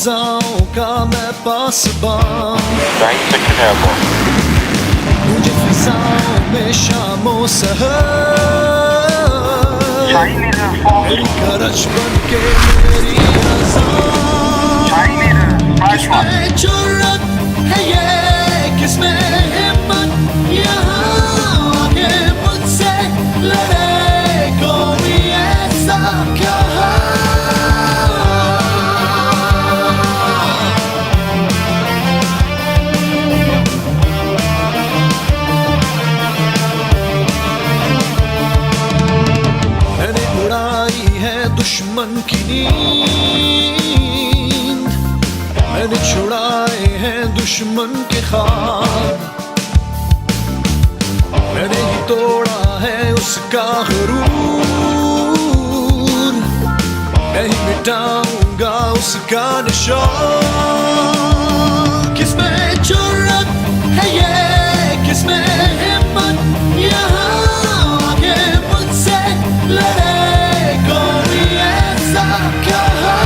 फिजाओं का मैं पासबान, मुझे फिजाओं में शामों सहर, मेरी गरज बन के मेरी अज़ान। किसमें जुर्रत है ये, किसमें हिम्मत यहाँ आगे मुझसे लड़े कोई ऐसा कहा। मैंने उड़ाई है दुश्मन की नींद, मैंने छुड़ाए हैं दुश्मन के ख्वाब, मैंने ही तोड़ा है उसका गुरूर, मैं ही मिटाऊंगा उसका निशान। किसमें जुर्रत है ये, किसमें हिम्मत यहाँ आगे मुझसे लड़े कोई ऐसा कहा।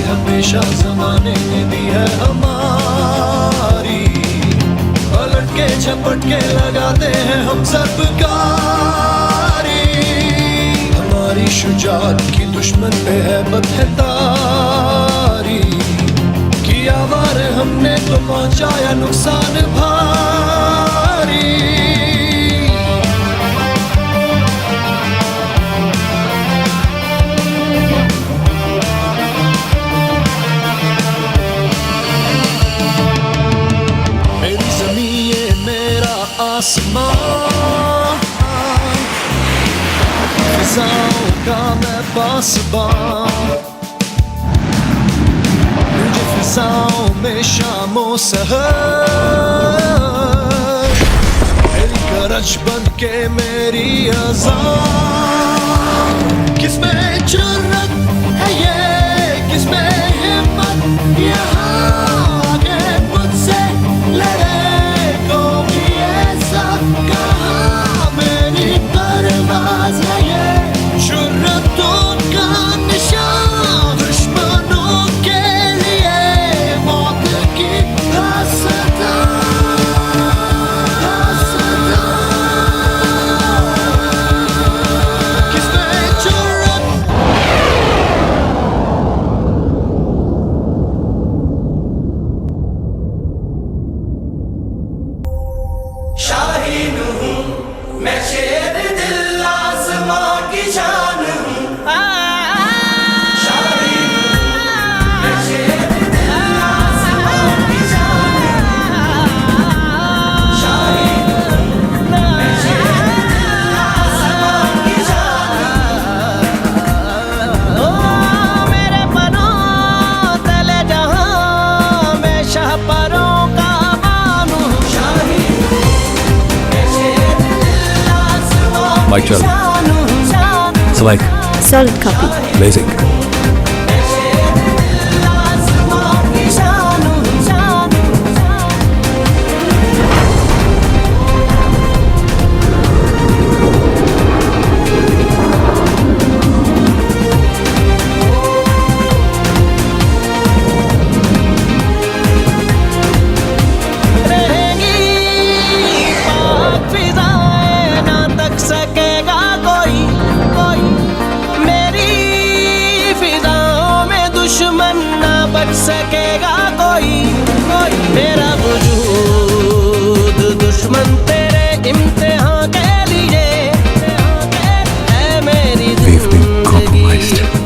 हमेशा ज़माने ने दी है हमारी, पलट के झपट के लगाते हैं हम सरकारी। हमारी शुजाअत की दुश्मन पे है बदहतारी, किया वार हमने तो पहुंचाया नुकसान भारी। आसमान फिजाओं का मैं पासबान, मुझे फिजाओं में शामों सहर, मेरी गरज बन के मेरी अज़ान। किसमें जुर्रत है ये, किसमें हिम्मत यहाँ आगे मुझसे लड़े कोई ऐसा कहा। मेरी परवाज़ है ये, जुर्रतों का निशान, दुश्मनों के लिए मौत की किसमें जुर्रत। शाहीन हूँ मैं, शेर दिल आसमां की शान हूँ। शाहीन हूँ मैं, शेर दिल आसमां की शान हूँ। शाहीन हूँ मैं, शेर दिल आसमां की शान हूँ। ओ मेरे परों तले जहां मैं शाहपरों का मान हूँ। Mic check. Select. Solid copy. Amazing. सकेगा कोई मेरा वजूद दुश्मन तेरे इम्तिहान के लिए है मेरी जिंदगी।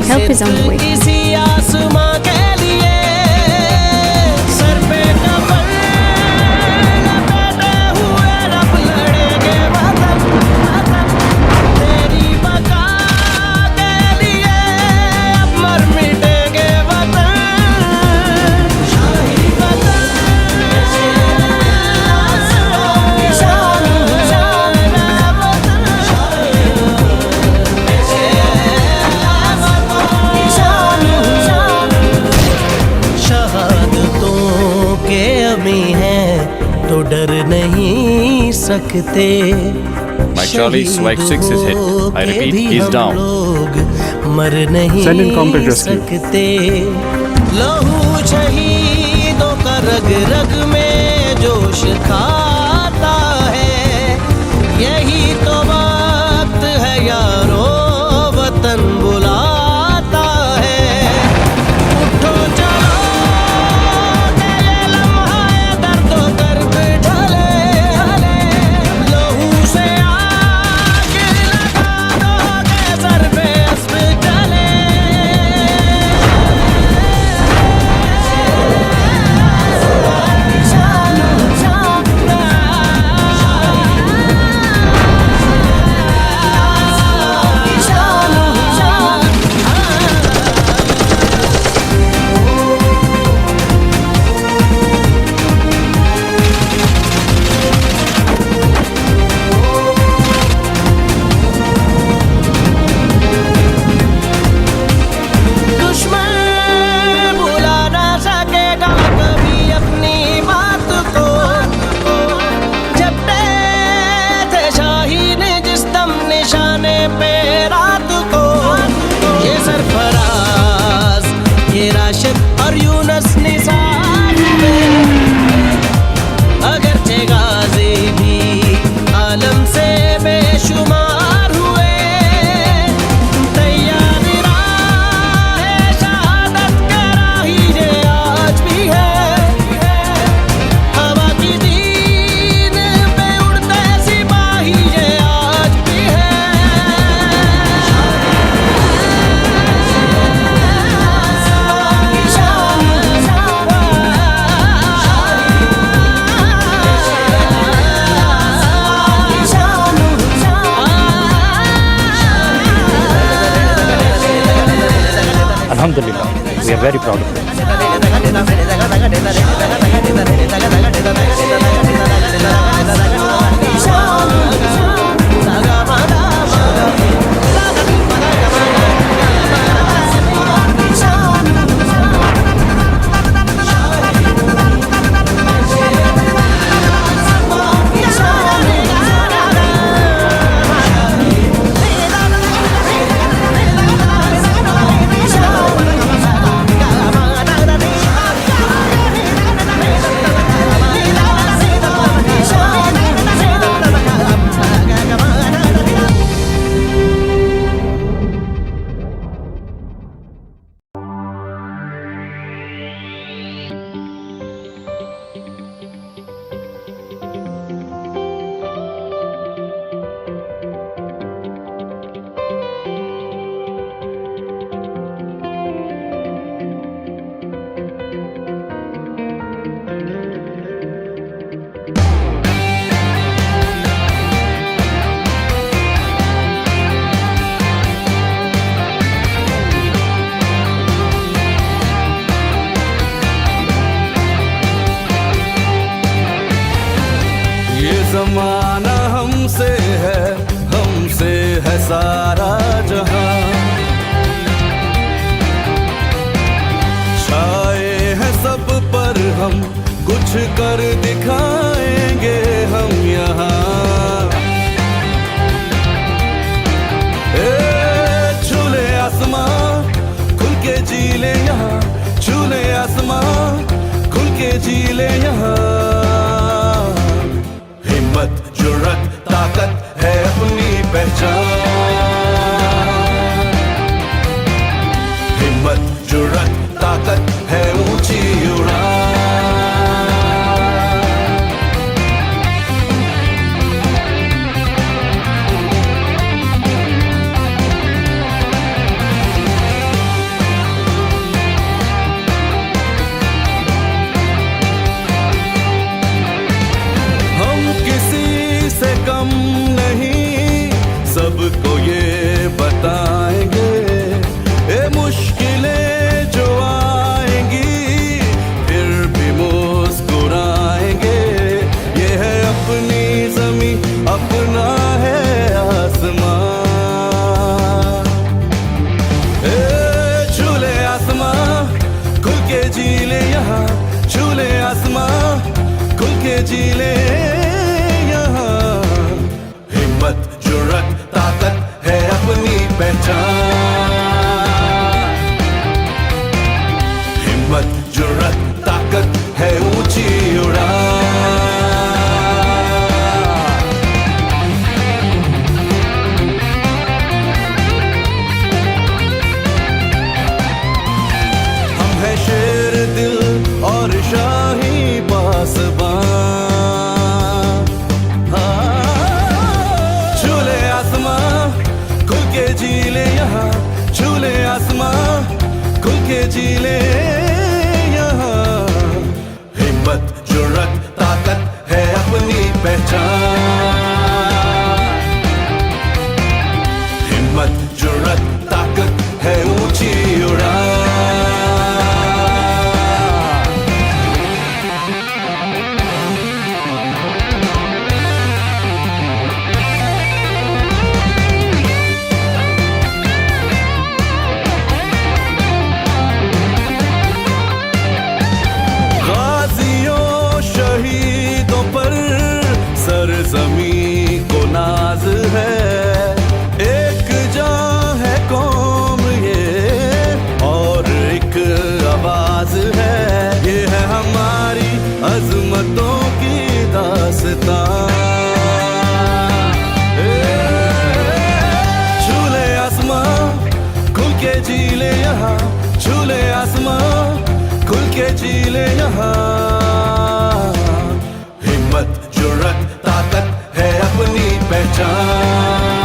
Help is on the way. इसी आसमां के लिए सर पे कफन लपेटे हुए रब लड़ेंगे वतन तेरी सकते। My Charlie, Swag 6 is hit. I repeat, he's down. लोग मर नहीं Send in combat rescue. सकते। लहू शहीदों का रग रग में जोश खाता है, यही तो वक्त है यारो वतन बुलाता है। उठो चलो के ये लम्हा है दर्दो दर्द ढले, लहू से आग लगा दो के सर पे अस्र चले। दुश्मन भुला ना सकेगा कभी अपनी बात को, जपते थे शाहीन जिस दम निशाने पे रात को। ये सरफराज, ये राशिद और यूनस निसार अगरचे गाजी भी आलम से बेशुमार हुए। तैयार राहे शहादत का राही ये आज भी है, हवा की दीन पे उड़ते सिपाही ये आज भी Alhamdulillah, we are very proud of it. ये जमाना हमसे है सारा जहां। छाए हैं सब पर हम, कुछ कर दिखाएंगे हम यहाँ। छूले आसमां खुल के जी ले यहाँ, छूले आसमां खुल के जी ले यहाँ। हिम्मत जुर्रत ताकत है अपनी पहचान, हिम्मत जुर्रत ताकत है ऊंची उड़ान। हम किसी से कम नहीं, सबको ये बताएंगे। ये मुश्किलें जो आएंगी फिर भी मुस्कुराएंगे। ये है अपनी ज़मीं, अपना है आसमां। छूले आसमां खुल के जी ले यहाँ, छूले आसमां खुल के जी ले यहाँ। के जी ले यहाँ, छू ले आसमां, खुल के जी ले यहाँ। हिम्मत जुर्रत ताकत है अपनी पहचान, हिम्मत जुर्रत ताकत है ऊंची उड़ान। गाजियों शहीदों पर सरजमी को नाज है, एक जान है कौम ये और एक आवाज है। ये है हमारी अजमतों की दास्तान। छू ले आसमां, खुल के जी ले यहाँ, छू ले आसमां, खुल के जी ले यहाँ। हिम्मत जुर्रत ताकत है अपनी पहचान।